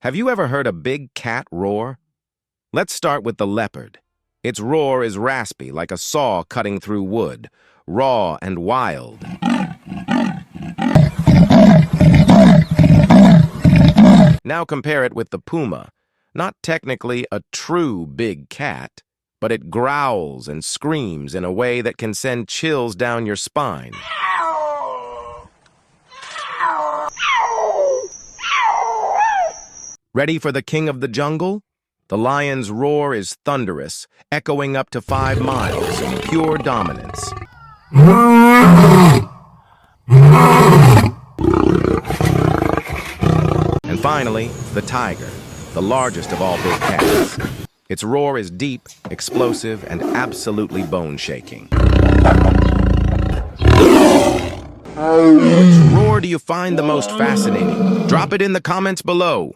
Have you ever heard a big cat roar? Let's start with the leopard. Its roar is raspy, like a saw cutting through wood, raw and wild. Now compare it with the puma. Not technically a true big cat, but it growls and screams in a way that can send chills down your spine. Ready for the king of the jungle? The lion's roar is thunderous, echoing up to 5 miles in pure dominance. And finally, the tiger, the largest of all big cats. Its roar is deep, explosive, and absolutely bone-shaking. Which roar do you find the most fascinating? Drop it in the comments below.